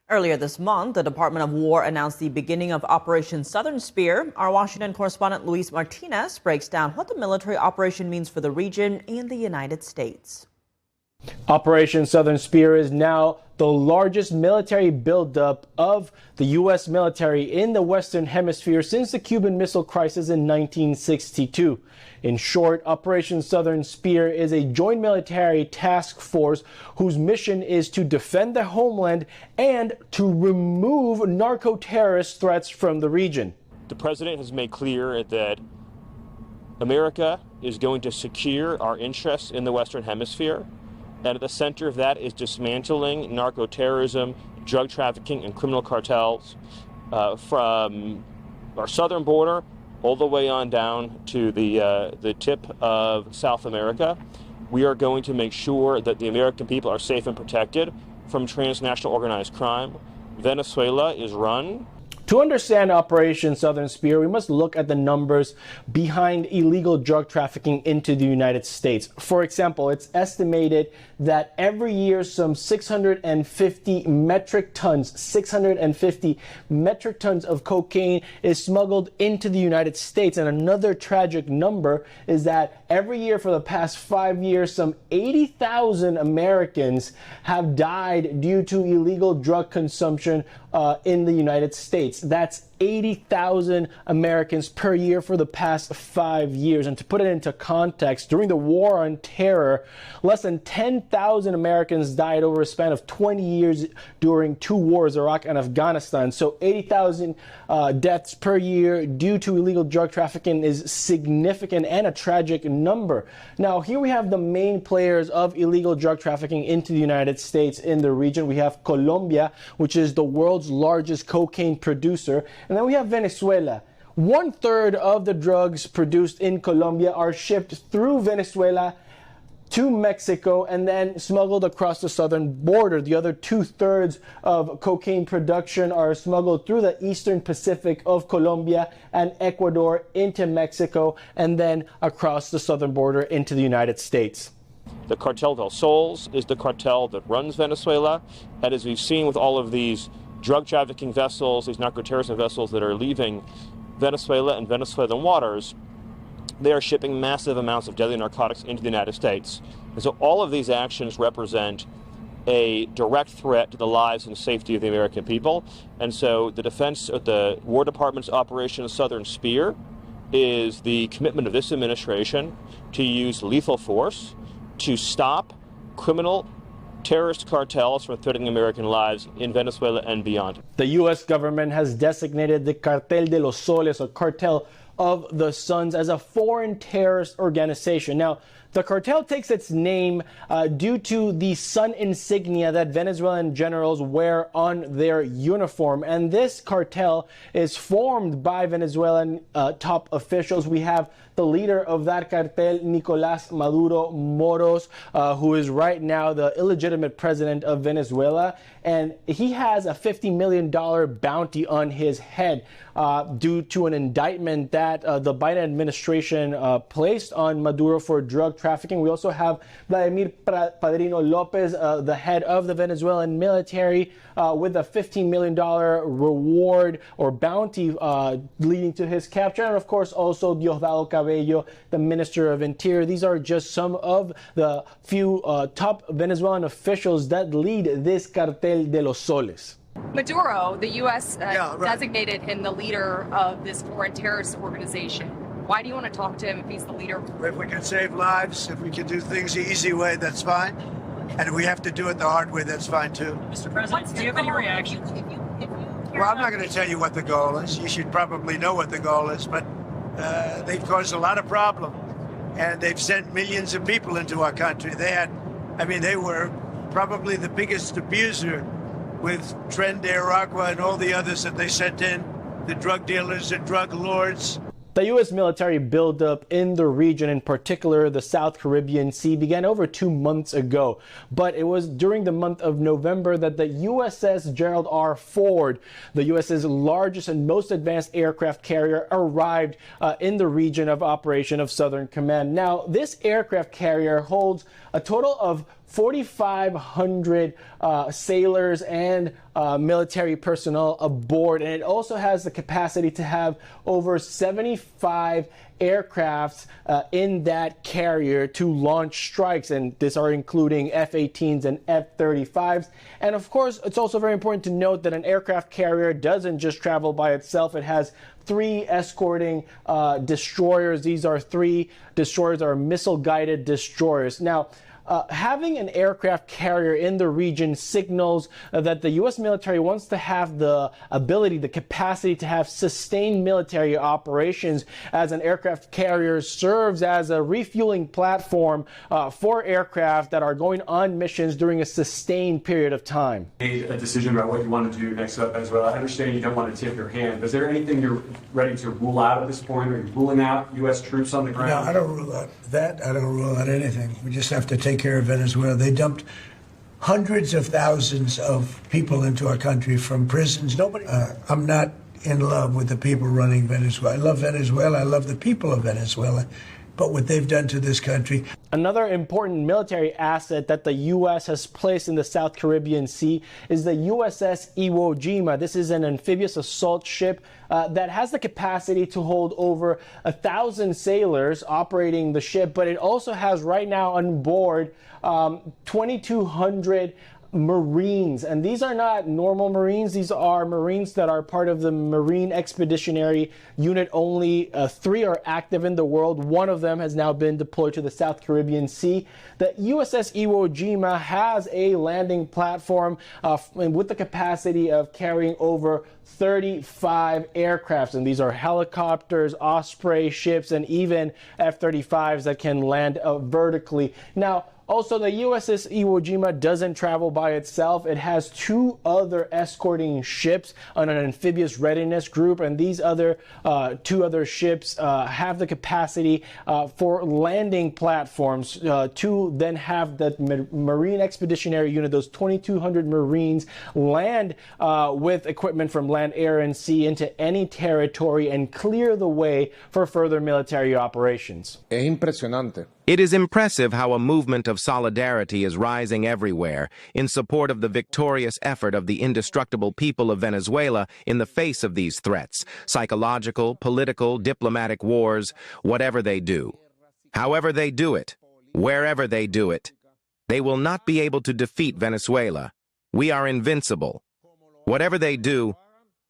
Earlier this month, the Department of War announced the beginning of Operation Southern Spear. Our Washington correspondent Luis Martinez breaks down what the military operation means for the region and the United States. Operation Southern Spear is now the largest military buildup of the U.S. military in the Western Hemisphere since the Cuban Missile Crisis in 1962. In short, Operation Southern Spear is a joint military task force whose mission is to defend the homeland and to remove narco-terrorist threats from the region. The president has made clear that America is going to secure our interests in the Western Hemisphere. And at the center of that is dismantling narco-terrorism, drug trafficking, and criminal cartels from our southern border all the way on down to the tip of South America. We are going to make sure that the American people are safe and protected from transnational organized crime. Venezuela is run. To understand Operation Southern Spear, we must look at the numbers behind illegal drug trafficking into the United States. For example, it's estimated that every year some 650 metric tons of cocaine is smuggled into the United States. And another tragic number is that every year for the past 5 years, some 80,000 Americans have died due to illegal drug consumption in the United States. That's 80,000 Americans per year for the past 5 years. And to put it into context, during the War on Terror, less than 10,000 Americans died over a span of 20 years during two wars, Iraq and Afghanistan. So 80,000 deaths per year due to illegal drug trafficking is significant and a tragic number. Now, here we have the main players of illegal drug trafficking into the United States in the region. We have Colombia, which is the world's largest cocaine producer. And then we have Venezuela. 1/3 of the drugs produced in Colombia are shipped through Venezuela to Mexico and then smuggled across the southern border. The other 2/3 of cocaine production are smuggled through the eastern Pacific of Colombia and Ecuador into Mexico and then across the southern border into the United States. The Cartel del Soles is the cartel that runs Venezuela. And as we've seen with all of these drug trafficking vessels, these narco-terrorism vessels that are leaving Venezuela and Venezuelan waters, they are shipping massive amounts of deadly narcotics into the United States. And so all of these actions represent a direct threat to the lives and safety of the American people. And so the War Department's Operation Southern Spear is the commitment of this administration to use lethal force to stop criminal terrorist cartels from threatening American lives in Venezuela and beyond. The U.S. government has designated the Cartel de los Soles, or Cartel of the Suns, as a foreign terrorist organization. Now, the cartel takes its name due to the sun insignia that Venezuelan generals wear on their uniform. And this cartel is formed by Venezuelan top officials. We have the leader of that cartel, Nicolás Maduro Moros, who is right now the illegitimate president of Venezuela. And he has a $50 million bounty on his head due to an indictment that the Biden administration placed on Maduro for drug trafficking. We also have Vladimir Padrino Lopez, the head of the Venezuelan military, with a $15 million reward or bounty leading to his capture. And of course, also Diosdado Cabello, the Minister of Interior. These are just some of the few top Venezuelan officials that lead this Cartel de los Soles. Maduro, the U.S. Designated him the leader of this foreign terrorist organization. Why do you want to talk to him if he's the leader? If we can save lives, if we can do things the easy way, that's fine. And if we have to do it the hard way, that's fine too. Mr. President, do you have any reaction? Well, I'm not going to tell you what the goal is. You should probably know what the goal is, but they've caused a lot of problem. And they've sent millions of people into our country. They were probably the biggest abuser with Tren de Aragua and all the others that they sent in, the drug dealers and drug lords. The U.S. military buildup in the region, in particular the South Caribbean Sea, began over 2 months ago. But it was during the month of November that the USS Gerald R. Ford, the U.S.'s largest and most advanced aircraft carrier, arrived in the region of operation of Southern Command. Now, this aircraft carrier holds a total of 4,500 sailors and military personnel aboard, and it also has the capacity to have over 75 aircrafts in that carrier to launch strikes, and these are including F-18s and F-35s. And of course, it's also very important to note that an aircraft carrier doesn't just travel by itself. It has 3 escorting destroyers. These are 3 destroyers that are missile-guided destroyers. Now, having an aircraft carrier in the region signals that the U.S. military wants to have the ability, the capacity to have sustained military operations, as an aircraft carrier serves as a refueling platform for aircraft that are going on missions during a sustained period of time. Made a decision about what you want to do next up as well. I understand you don't want to tip your hand. Is there anything you're ready to rule out at this point? Are you ruling out U.S. troops on the ground? No, I don't rule out that. I don't rule out anything. We just have to take care of Venezuela. They dumped hundreds of thousands of people into our country from prisons. I'm not in love with the people running Venezuela. I love Venezuela. I love the people of Venezuela. But what they've done to this country. Another important military asset that the U.S. has placed in the South Caribbean Sea is the USS Iwo Jima. This is an amphibious assault ship that has the capacity to hold over 1,000 sailors operating the ship, but it also has right now on board 2,200 Marines, and these are not normal Marines. These are Marines that are part of the Marine Expeditionary Unit. Only 3 are active in the world. 1 of them has now been deployed to the South Caribbean Sea. The USS Iwo Jima has a landing platform with the capacity of carrying over 35 aircrafts, and these are helicopters, Osprey ships, and even F-35s that can land vertically. Now, also, the USS Iwo Jima doesn't travel by itself. It has 2 other escorting ships on an amphibious readiness group, and these other 2 other ships have the capacity for landing platforms to then have the Marine Expeditionary Unit, those 2,200 Marines, land with equipment from land, air, and sea into any territory and clear the way for further military operations. Es impresionante. It is impressive how a movement of solidarity is rising everywhere in support of the victorious effort of the indestructible people of Venezuela in the face of these threats, psychological, political, diplomatic wars, whatever they do. However they do it, wherever they do it, they will not be able to defeat Venezuela. We are invincible. Whatever they do,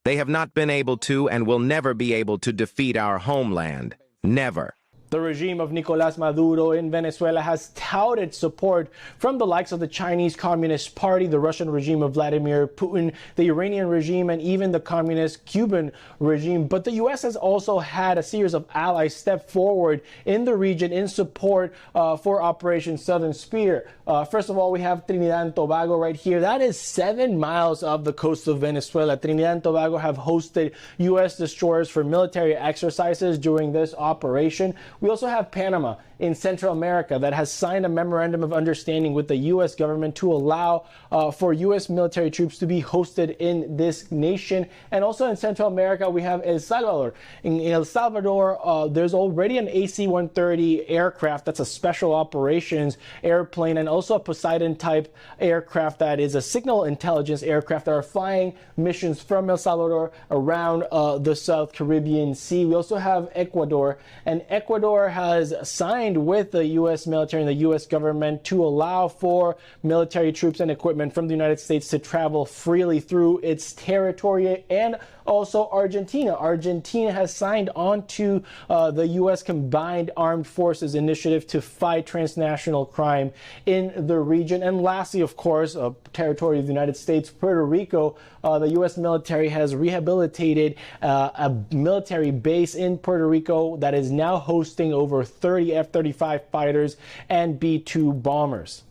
they have not been able to and will never be able to defeat our homeland. Never. The regime of Nicolás Maduro in Venezuela has touted support from the likes of the Chinese Communist Party, the Russian regime of Vladimir Putin, the Iranian regime, and even the communist Cuban regime. But the U.S. has also had a series of allies step forward in the region in support for Operation Southern Spear. First of all, we have Trinidad and Tobago right here. That is 7 miles off the coast of Venezuela. Trinidad and Tobago have hosted U.S. destroyers for military exercises during this operation. We also have Panama in Central America that has signed a memorandum of understanding with the U.S. government to allow for U.S. military troops to be hosted in this nation. And also in Central America, we have El Salvador. In El Salvador, there's already an AC-130 aircraft that's a special operations airplane, and also a Poseidon-type aircraft that is a signal intelligence aircraft that are flying missions from El Salvador around the South Caribbean Sea. We also have Ecuador, and Ecuador has signed with the U.S. military and the U.S. government to allow for military troops and equipment from the United States to travel freely through its territory. And also Argentina. Argentina has signed on to the U.S. Combined Armed Forces Initiative to fight transnational crime in the region. And lastly, of course, a territory of the United States, Puerto Rico. The U.S. military has rehabilitated a military base in Puerto Rico that is now hosting over 30 F-35 fighters and B-2 bombers.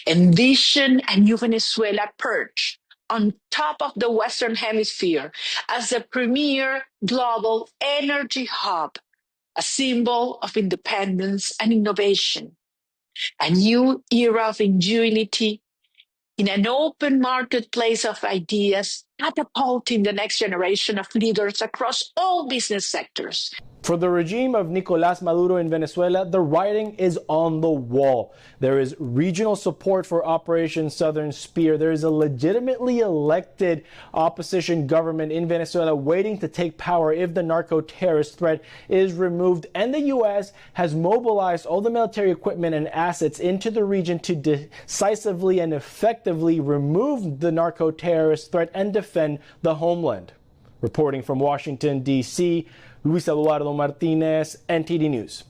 Envision a new Venezuela perched on top of the Western Hemisphere as the premier global energy hub, a symbol of independence and innovation, a new era of ingenuity in an open marketplace of ideas, catapulting the next generation of leaders across all business sectors. For the regime of Nicolás Maduro in Venezuela, the writing is on the wall. There is regional support for Operation Southern Spear. There is a legitimately elected opposition government in Venezuela waiting to take power if the narco-terrorist threat is removed. And the U.S. has mobilized all the military equipment and assets into the region to decisively and effectively remove the narco-terrorist threat and defend the homeland. Reporting from Washington, D.C., Luis Eduardo Martinez, NTD News.